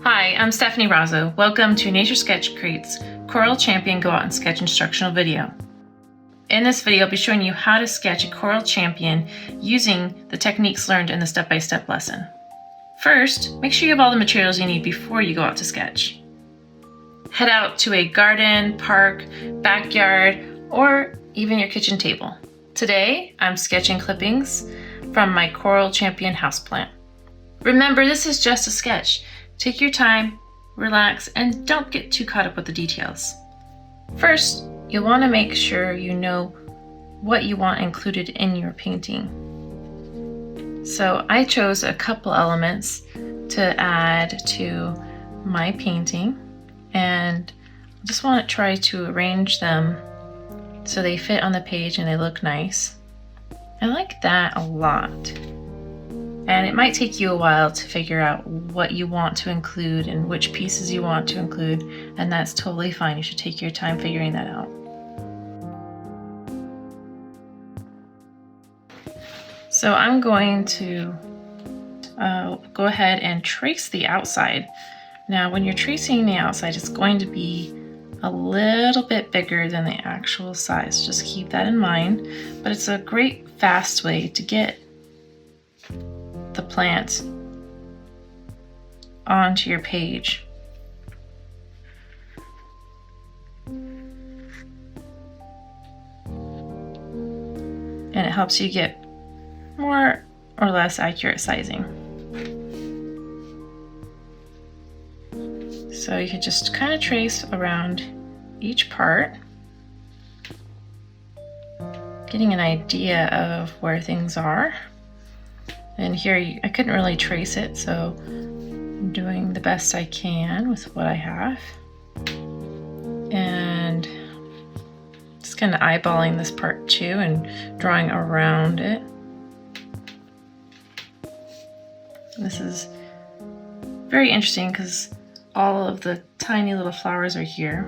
Hi, I'm Stephanie Rozzo. Welcome to Nature Sketch Create's Coral Champion Go Out and Sketch instructional video. In this video, I'll be showing you how to sketch a coral champion using the techniques learned in the step-by-step lesson. First, make sure you have all the materials you need before you go out to sketch. Head out to a garden, park, backyard, or even your kitchen table. Today, I'm sketching clippings from my coral champion houseplant. Remember, this is just a sketch. Take your time, relax, and don't get too caught up with the details. First, you'll want to make sure you know what you want included in your painting. So I chose a couple elements to add to my painting, and I just want to try to arrange them so they fit on the page and they look nice. I like that a lot. And it might take you a while to figure out what you want to include and which pieces you want to include, and that's totally fine. You should take your time figuring that out. So I'm going to go ahead and trace the outside. Now, when you're tracing the outside, it's going to be a little bit bigger than the actual size. Just keep that in mind, but it's a great fast way to get the plant onto your page. And it helps you get more or less accurate sizing. So you can just kind of trace around each part, getting an idea of where things are. And here I couldn't really trace it, so I'm doing the best I can with what I have. And just kind of eyeballing this part too and drawing around it. This is very interesting because all of the tiny little flowers are here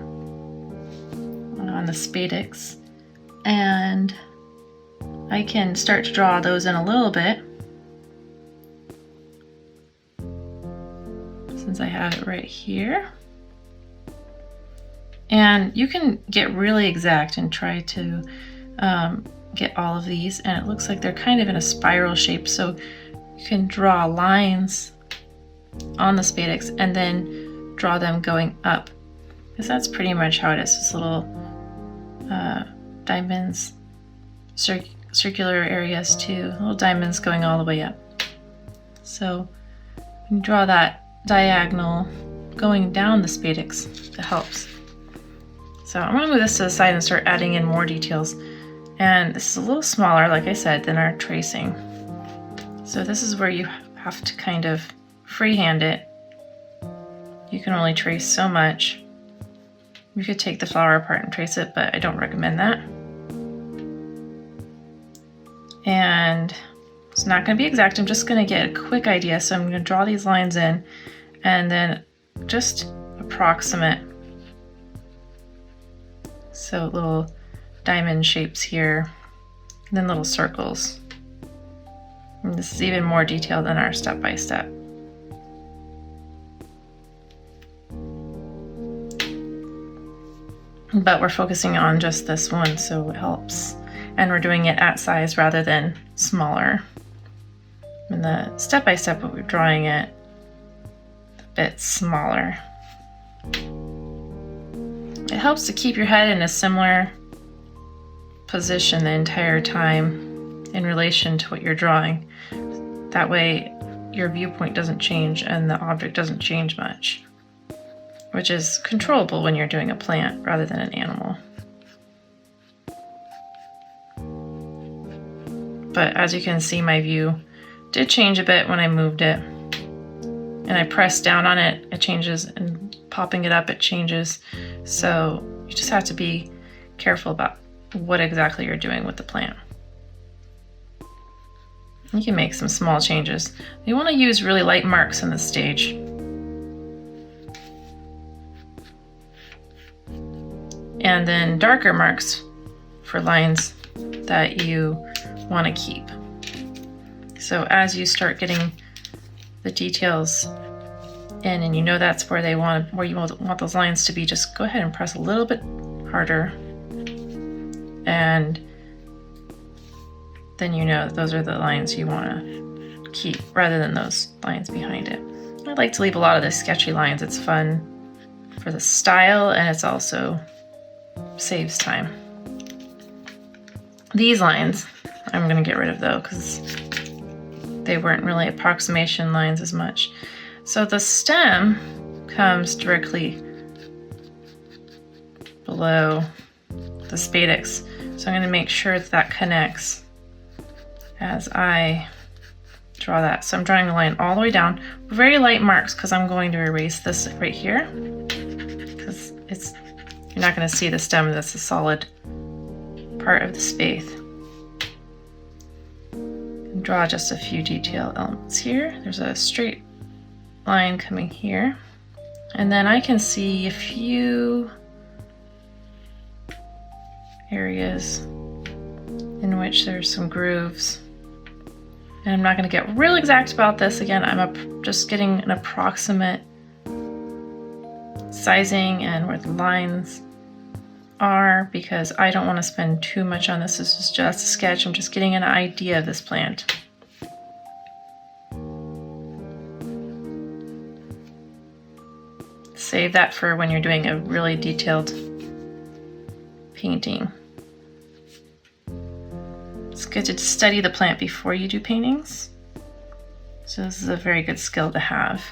on the spadix, and I can start to draw those in a little bit since I have it right here. And you can get really exact and try to get all of these, and it looks like they're kind of in a spiral shape, so you can draw lines on the spadix and then draw them going up, because that's pretty much how it is. This little diamonds, circular areas too, little diamonds going all the way up. So you draw that diagonal going down the spadix. That helps. So I'm going to move this to the side and start adding in more details. And this is a little smaller, like I said, than our tracing. So this is where you have to kind of freehand it. You can only trace so much. You could take the flower apart and trace it, but I don't recommend that. And it's not going to be exact. I'm just going to get a quick idea. So I'm going to draw these lines in and then just approximate. So little diamond shapes here, and then little circles. And this is even more detailed than our step-by-step. But we're focusing on just this one, so it helps. And we're doing it at size rather than smaller. In the step-by-step, we're drawing it a bit smaller. It helps to keep your head in a similar position the entire time in relation to what you're drawing. That way your viewpoint doesn't change and the object doesn't change much, which is controllable when you're doing a plant rather than an animal. But as you can see, my view did change a bit when I moved it. And I press down on it, it changes, and popping it up, it changes. So you just have to be careful about what exactly you're doing with the plant. You can make some small changes. You want to use really light marks in this stage. And then darker marks for lines that you want to keep. So as you start getting the details in and you know that's where you want those lines to be, just go ahead and press a little bit harder, and then you know those are the lines you want to keep rather than those lines behind it. I like to leave a lot of the sketchy lines. It's fun for the style, and it's also saves time. These lines I'm going to get rid of though, because they weren't really approximation lines as much. So the stem comes directly below the spadix. So I'm going to make sure that that connects as I draw that. So I'm drawing the line all the way down. Very light marks because I'm going to erase this right here, because you're not going to see the stem. That's a solid part of the spathe. And draw just a few detail elements here. There's a straight line coming here, and then I can see a few areas in which there's some grooves. And I'm not going to get real exact about this. Again, I'm just getting an approximate sizing and where the lines are, because I don't want to spend too much on this. This is just a sketch. I'm just getting an idea of this plant. Save that for when you're doing a really detailed painting. It's good to study the plant before you do paintings. So this is a very good skill to have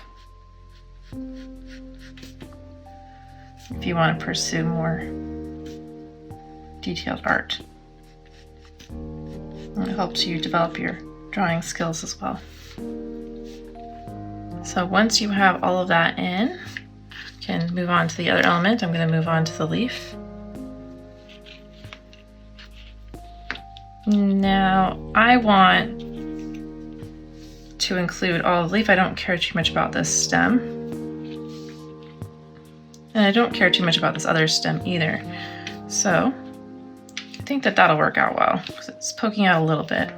if you want to pursue more detailed art. And it helps you develop your drawing skills as well. So once you have all of that in, you can move on to the other element. I'm going to move on to the leaf. Now I want to include all the leaf. I don't care too much about this stem. And I don't care too much about this other stem either. So I think that that'll work out well, because it's poking out a little bit.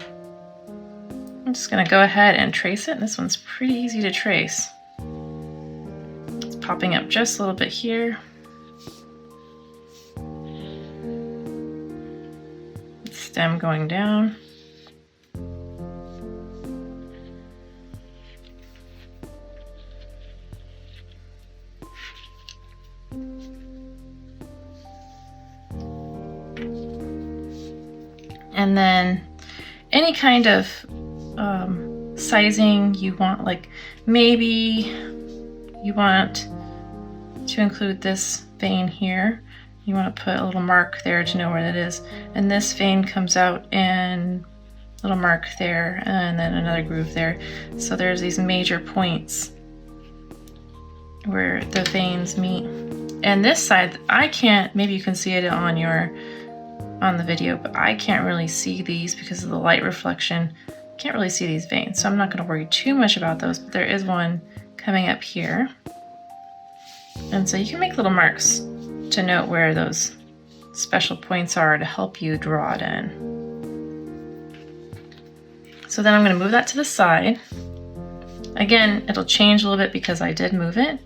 I'm just going to go ahead and trace it. This one's pretty easy to trace. It's popping up just a little bit here. Stem going down. And then any kind of sizing you want, like maybe you want to include this vein here. You want to put a little mark there to know where that is. And this vein comes out and a little mark there, and then another groove there. So there's these major points where the veins meet. And this side, I can't, maybe you can see it on the video, but I can't really see these because of the light reflection. Can't really see these veins, so I'm not going to worry too much about those, but there is one coming up here. And so you can make little marks to note where those special points are to help you draw it in. So then I'm going to move that to the side. Again, it'll change a little bit because I did move it,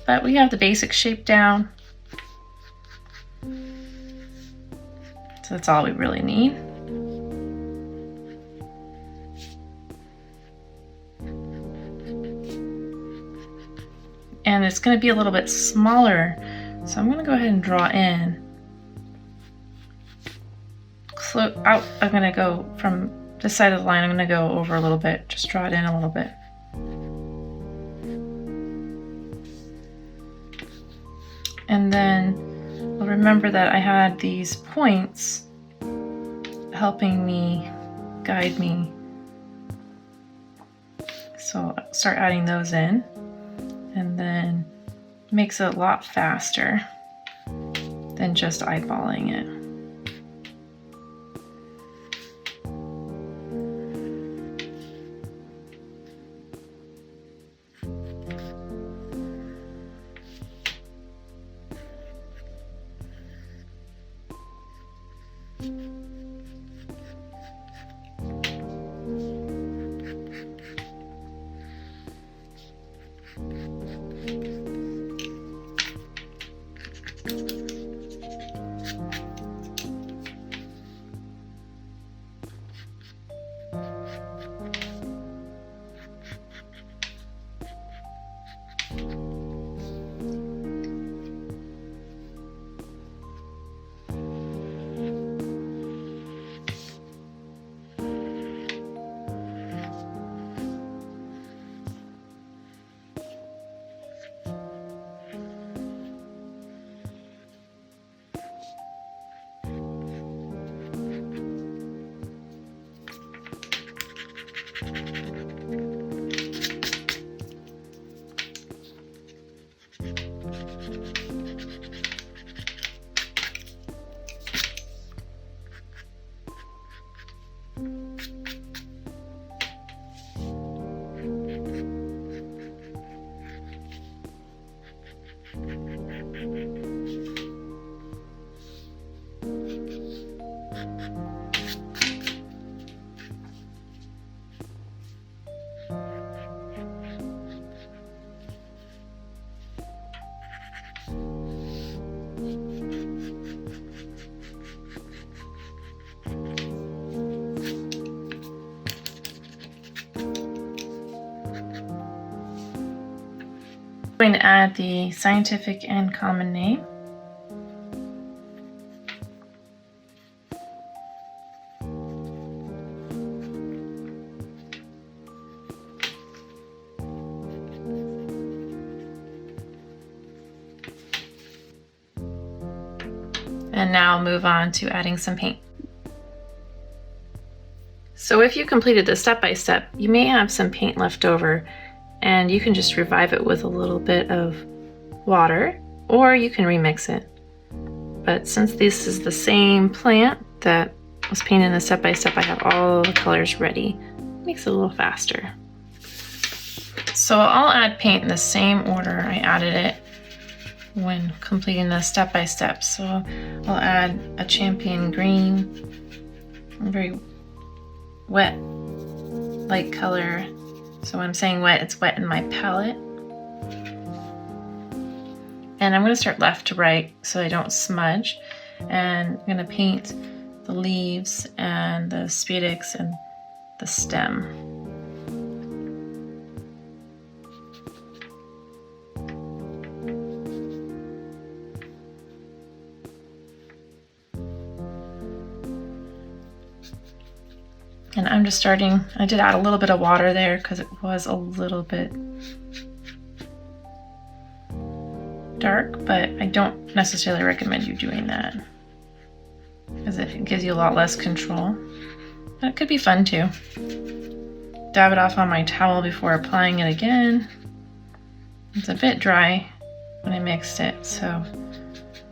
but we have the basic shape down. So that's all we really need. And it's going to be a little bit smaller, so I'm going to go ahead and draw in. Out, I'm going to go from this side of the line, I'm going to go over a little bit, just draw it in a little bit. And then I'll remember that I had these points helping me, guide me. So I'll start adding those in, and then it makes it a lot faster than just eyeballing it. I'm going to add the scientific and common name. And now I'll move on to adding some paint. So if you completed this step-by-step, you may have some paint left over, and you can just revive it with a little bit of water, or you can remix it. But since this is the same plant that was painted in the step-by-step, I have all the colors ready. It makes it a little faster. So I'll add paint in the same order I added it when completing the step-by-step. So I'll add a champion green, a very wet, light color. So when I'm saying wet, it's wet in my palette. And I'm going to start left to right so I don't smudge. And I'm going to paint the leaves and the spadix and the stem. And I'm just starting, I did add a little bit of water there because it was a little bit dark, but I don't necessarily recommend you doing that because it gives you a lot less control. But it could be fun too. Dab it off on my towel before applying it again. It's a bit dry when I mixed it, so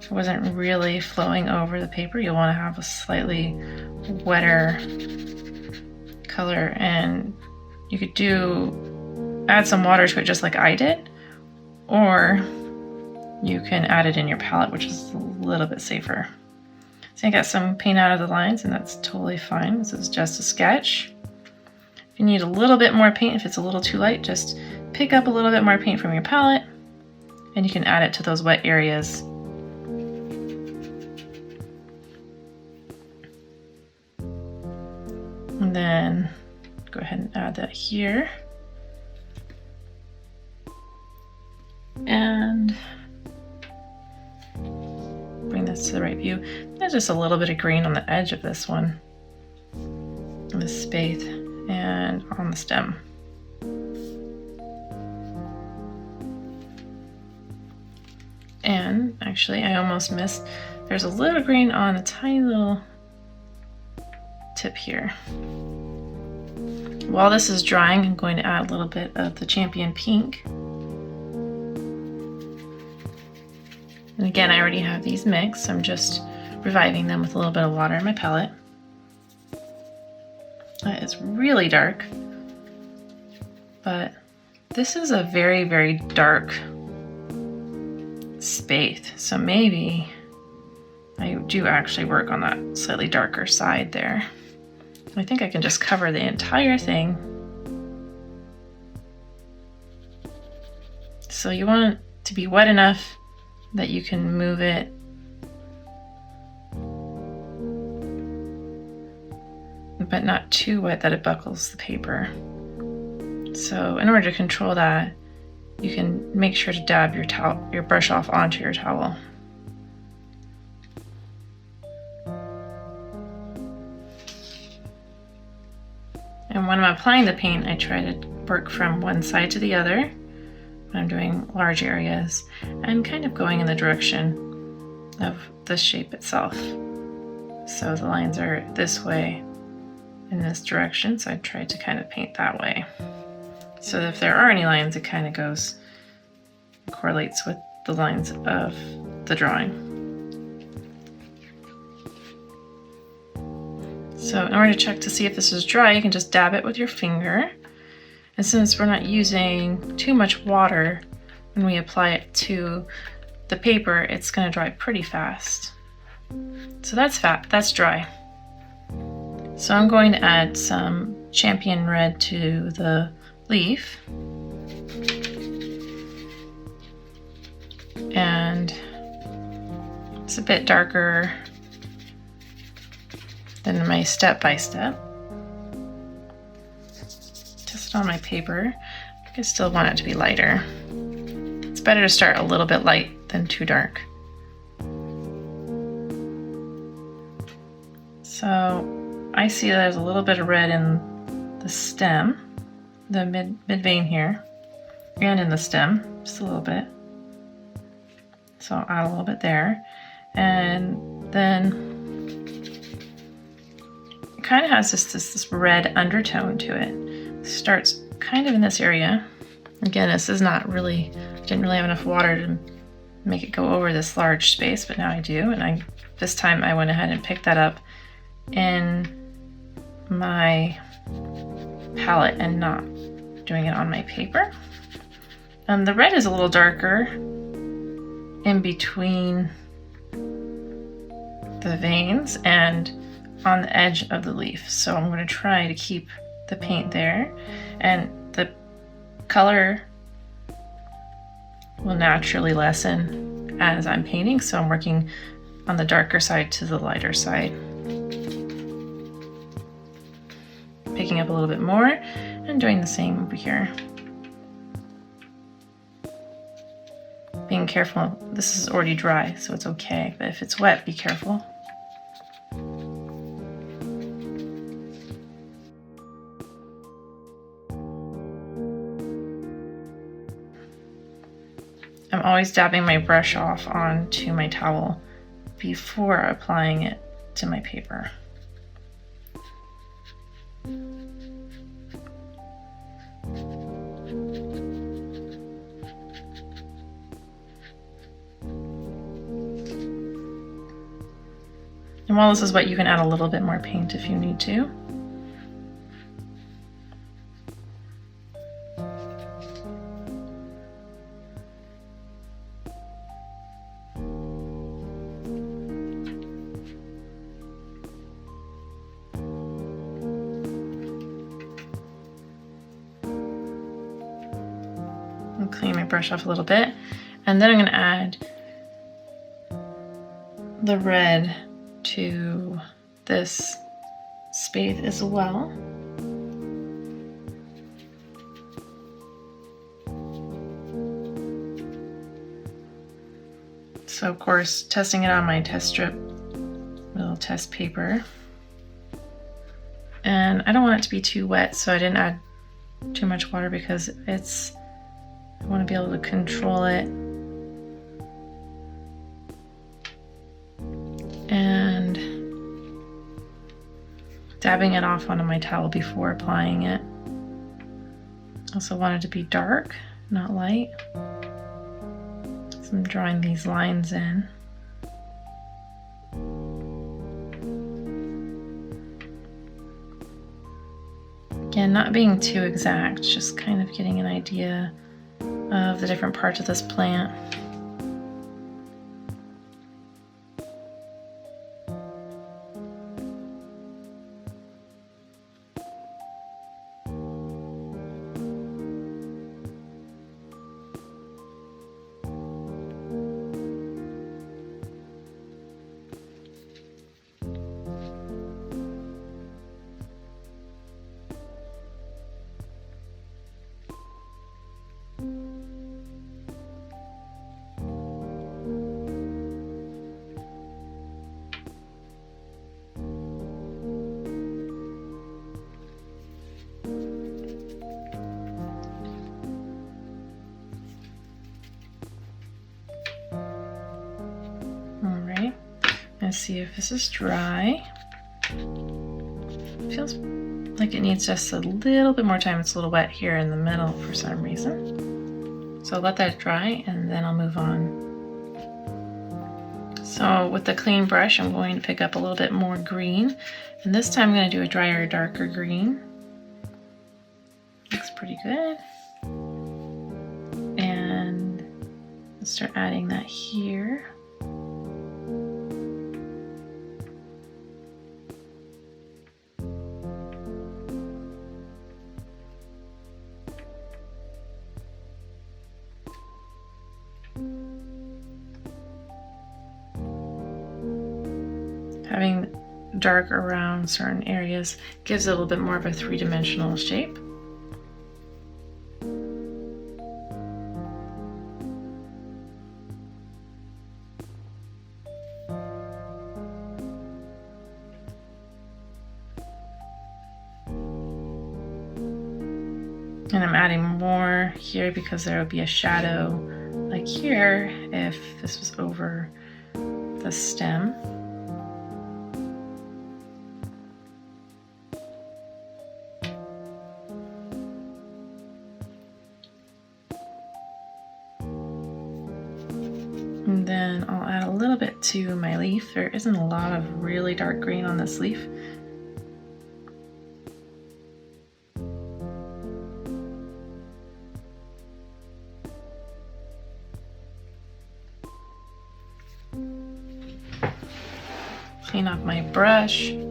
it wasn't really flowing over the paper. You'll want to have a slightly wetter color, and you could add some water to it just like I did, or you can add it in your palette, which is a little bit safer. So I got some paint out of the lines, and that's totally fine. This is just a sketch. If you need a little bit more paint, if it's a little too light, just pick up a little bit more paint from your palette and you can add it to those wet areas. And then go ahead and add that here. And bring this to the right view. There's just a little bit of green on the edge of this one, on the spathe, and on the stem. And actually, I almost missed. There's a little green on a tiny little tip here. While this is drying, I'm going to add a little bit of the champion pink. And again, I already have these mixed. I'm just reviving them with a little bit of water in my palette. That is really dark, but this is a very, very dark spathe. So maybe I do actually work on that slightly darker side there. I think I can just cover the entire thing. So you want it to be wet enough that you can move it but not too wet that it buckles the paper. So in order to control that, you can make sure to dab your brush off onto your towel. And when I'm applying the paint, I try to work from one side to the other when I'm doing large areas and kind of going in the direction of the shape itself. So the lines are this way in this direction, so I try to kind of paint that way. So if there are any lines, it kind of correlates with the lines of the drawing. So in order to check to see if this is dry, you can just dab it with your finger. And since we're not using too much water when we apply it to the paper, it's going to dry pretty fast. So that's dry. So I'm going to add some champion red to the leaf. And it's a bit darker than my step-by-step. Just on my paper. I still want it to be lighter. better to start a little bit light than too dark. So I see there's a little bit of red in the stem, the mid vein here, and in the stem, just a little bit. So I'll add a little bit there. And then it kind of has this red undertone to it. It starts kind of in this area. Again, this is not really, I didn't really have enough water to make it go over this large space, but now I do. And this time I went ahead and picked that up in my palette and not doing it on my paper. The red is a little darker in between the veins and on the edge of the leaf. So I'm going to try to keep the paint there, and the color will naturally lessen as I'm painting. So I'm working on the darker side to the lighter side. Picking up a little bit more and doing the same over here. Being careful, this is already dry, so it's okay, but if it's wet, be careful. I'm always dabbing my brush off onto my towel before applying it to my paper. And while this is wet, you can add a little bit more paint if you need to. I'll clean my brush off a little bit, and then I'm going to add the red to this spade as well. So of course, testing it on my test strip, little test paper. And I don't want it to be too wet, so I didn't add too much water because I want to be able to control it. And dabbing it off onto my towel before applying it. Also want it to be dark, not light. So I'm drawing these lines in. Again, not being too exact, just kind of getting an idea of the different parts of this plant. Let's see if this is dry. Feels like it needs just a little bit more time. It's a little wet here in the middle for some reason. So I'll let that dry and then I'll move on. So with the clean brush, I'm going to pick up a little bit more green. And this time I'm going to do a drier, darker green. Looks pretty good. And let's start adding that here. Having dark around certain areas gives it a little bit more of a three-dimensional shape. And I'm adding more here because there would be a shadow like here if this was over the stem. And then I'll add a little bit to my leaf. There isn't a lot of really dark green on this leaf. Clean off my brush. I'm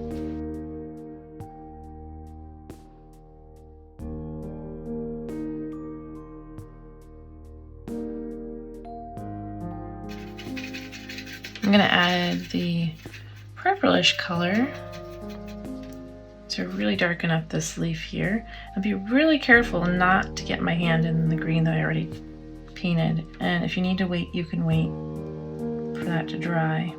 going to add the purplish color to really darken up this leaf here. And be really careful not to get my hand in the green that I already painted. And if you need to wait, you can wait for that to dry.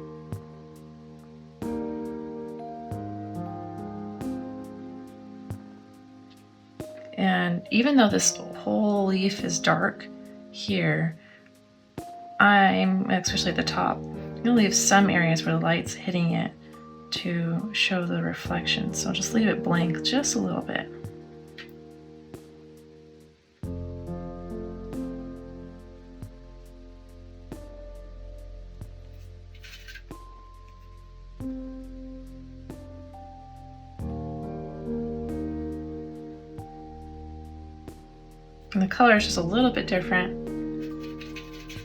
And even though this whole leaf is dark here, especially at the top, I'm going to leave some areas where the light's hitting it to show the reflection. So I'll just leave it blank just a little bit. And the color is just a little bit different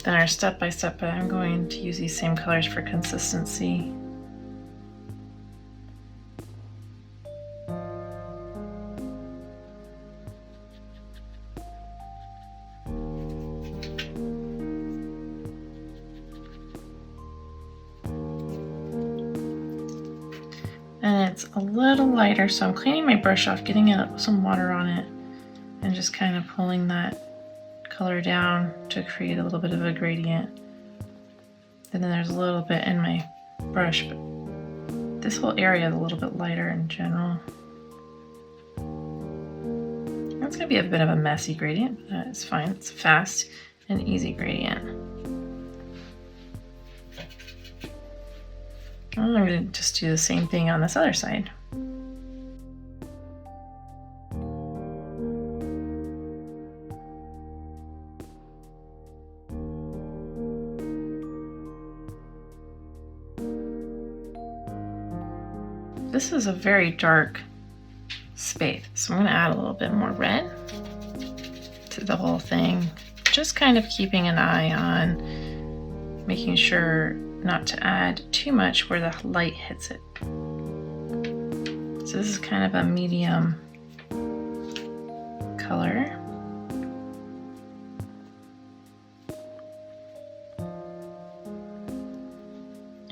than our step-by-step, but I'm going to use these same colors for consistency. And it's a little lighter, so I'm cleaning my brush off, getting some water on it, and just kind of pulling that color down to create a little bit of a gradient. And then there's a little bit in my brush, but this whole area is a little bit lighter in general. It's going to be a bit of a messy gradient, but it's fine. It's a fast and easy gradient. I'm going to just do the same thing on this other side. This is a very dark space, so I'm going to add a little bit more red to the whole thing. Just kind of keeping an eye on making sure not to add too much where the light hits it. So this is kind of a medium color.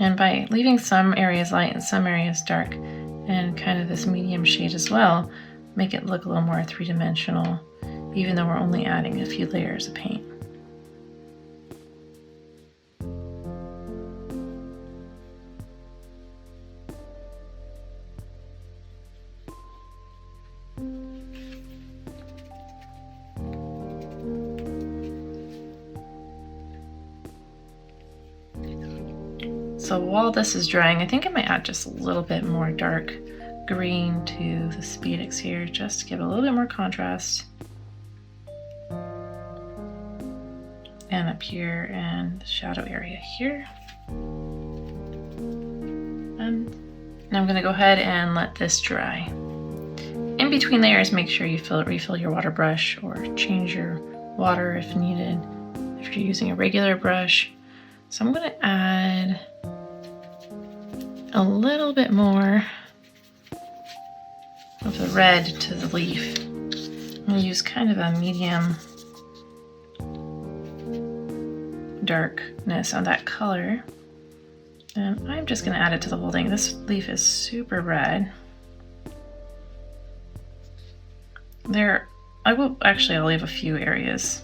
And by leaving some areas light and some areas dark and kind of this medium shade as well, make it look a little more three-dimensional, even though we're only adding a few layers of paint. So while this is drying, I think I might add just a little bit more dark green to the speedics here, just to give it a little bit more contrast. And up here and the shadow area here. And now I'm going to go ahead and let this dry. In between layers, make sure you refill your water brush or change your water if needed, if you're using a regular brush. So I'm going to add a little bit more of the red to the leaf. I'm going to use kind of a medium darkness on that color. And I'm just going to add it to the whole thing. This leaf is super red. I'll leave a few areas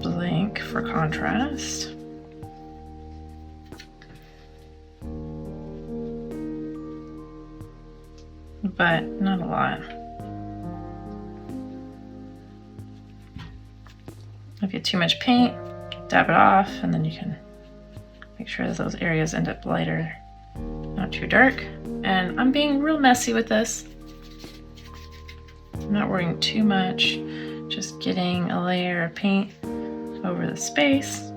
blank for contrast. But not a lot. If you get too much paint, dab it off, and then you can make sure that those areas end up lighter, not too dark. And I'm being real messy with this. I'm not worrying too much, just getting a layer of paint over the space.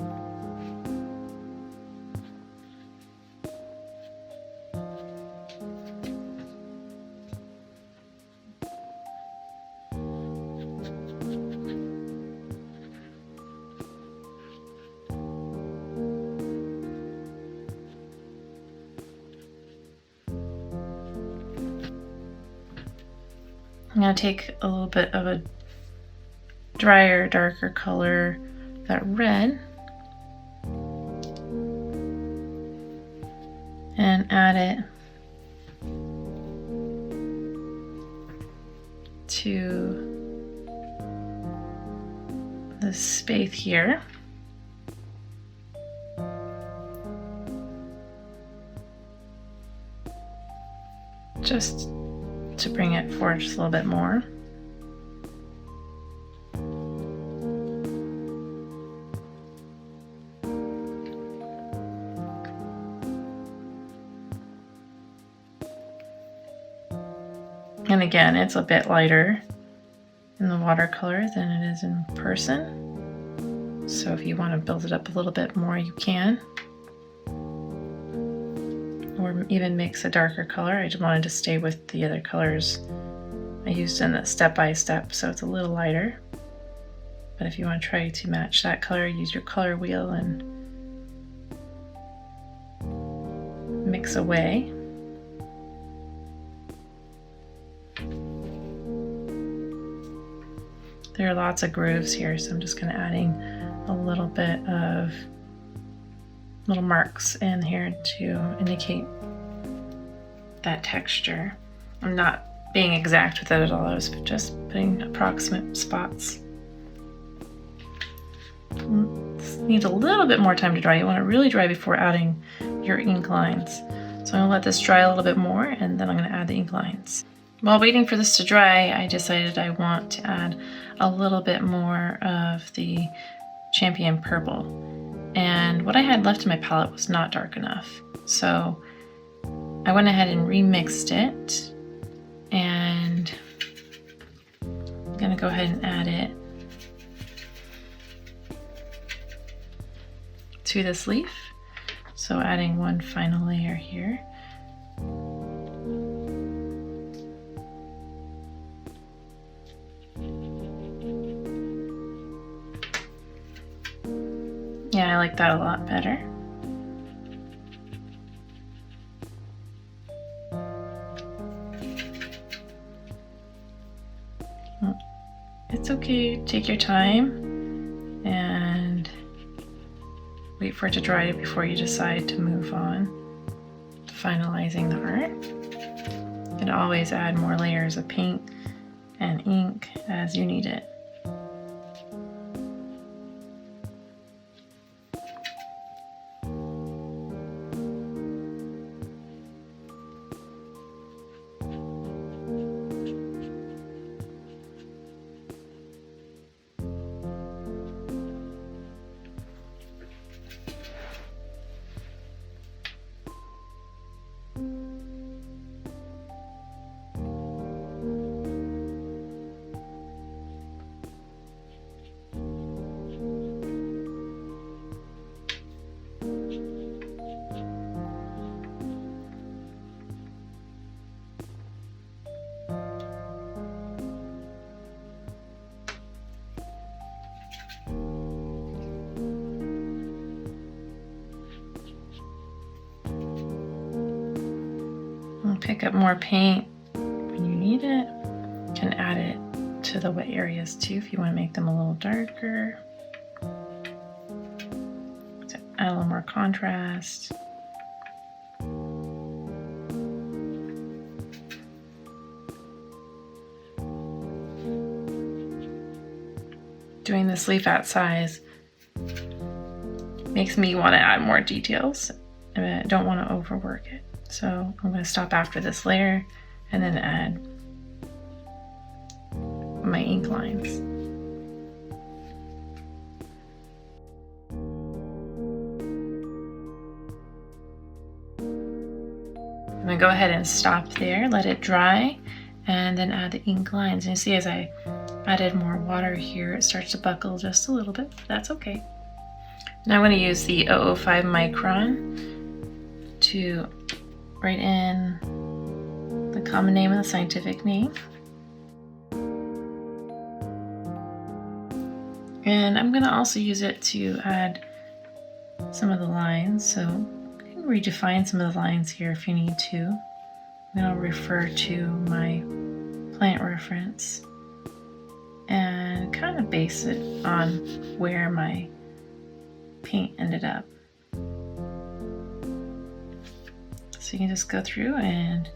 I'm going to take a little bit of a drier, darker color, that red, and add it to the space here. Just to bring it forward just a little bit more. And again, it's a bit lighter in the watercolor than it is in person. So if you want to build it up a little bit more, you can. Or even mix a darker color. I just wanted to stay with the other colors I used in the step-by-step, so it's a little lighter. But if you want to try to match that color, use your color wheel and mix away. There are lots of grooves here, so I'm just kind of adding a little bit of little marks in here to indicate that texture. I'm not being exact with it at all, I was just putting approximate spots. This needs a little bit more time to dry. You want it really dry before adding your ink lines. So I'm going to let this dry a little bit more, and then I'm going to add the ink lines. While waiting for this to dry, I decided I want to add a little bit more of the Champion Purple. And what I had left in my palette was not dark enough. So I went ahead and remixed it, and I'm gonna go ahead and add it to this leaf. So adding one final layer here. Yeah, I like that a lot better. It's okay, take your time and wait for it to dry before you decide to move on to finalizing the art. You can always add more layers of paint and ink as you need it. Pick up more paint when you need it. You can add it to the wet areas too if you want to make them a little darker. To add a little more contrast. Doing this leaf at size makes me want to add more details. I don't want to overwork it. So I'm going to stop after this layer and then add my ink lines. I'm going to go ahead and stop there, let it dry, and then add the ink lines. And you see as I added more water here, it starts to buckle just a little bit. That's okay. Now I'm going to use the 005 micron to write in the common name and the scientific name. And I'm going to also use it to add some of the lines. So you can redefine some of the lines here if you need to. I'm going to refer to my plant reference and kind of base it on where my paint ended up. So you can just go through and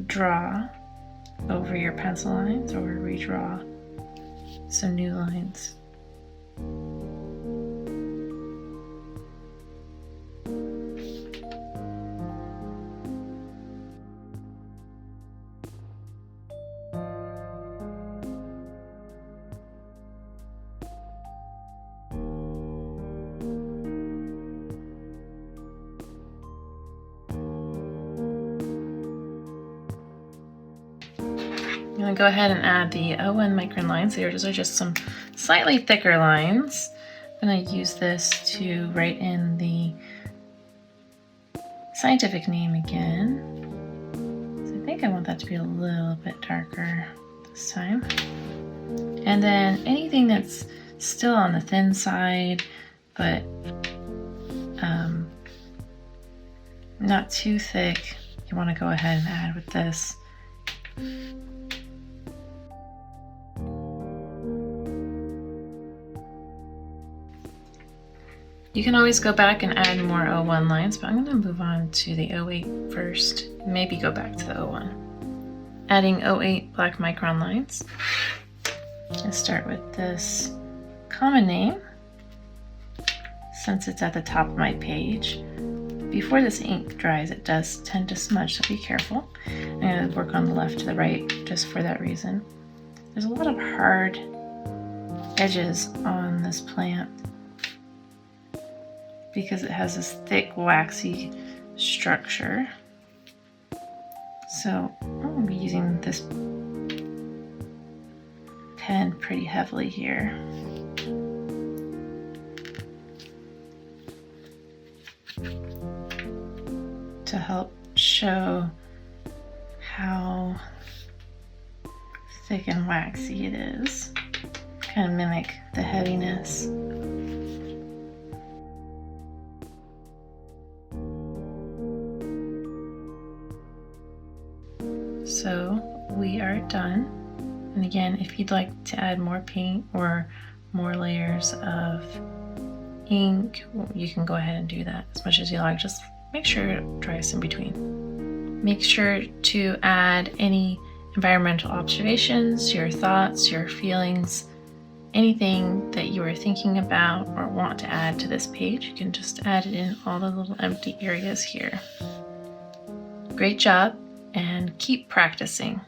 draw over your pencil lines or redraw some new lines. I'm going to go ahead and add the 01 micron lines. These are just some slightly thicker lines. I'm going to use this to write in the scientific name again. So I think I want that to be a little bit darker this time. And then anything that's still on the thin side, but not too thick, you want to go ahead and add with this. You can always go back and add more 01 lines, but I'm going to move on to the 08 first, maybe go back to the 01. Adding 08 black micron lines. Let's start with this common name, since it's at the top of my page. Before this ink dries, it does tend to smudge, so be careful. I'm going to work on the left to the right just for that reason. There's a lot of hard edges on this plant because it has this thick, waxy structure. So I'm going to be using this pen pretty heavily here. To help show how thick and waxy it is. Kind of mimic the heaviness. So we are done. And again, if you'd like to add more paint or more layers of ink, you can go ahead and do that as much as you like. Just make sure it dries in between. Make sure to add any environmental observations, your thoughts, your feelings, anything that you are thinking about or want to add to this page. You can just add it in all the little empty areas here. Great job, and keep practicing.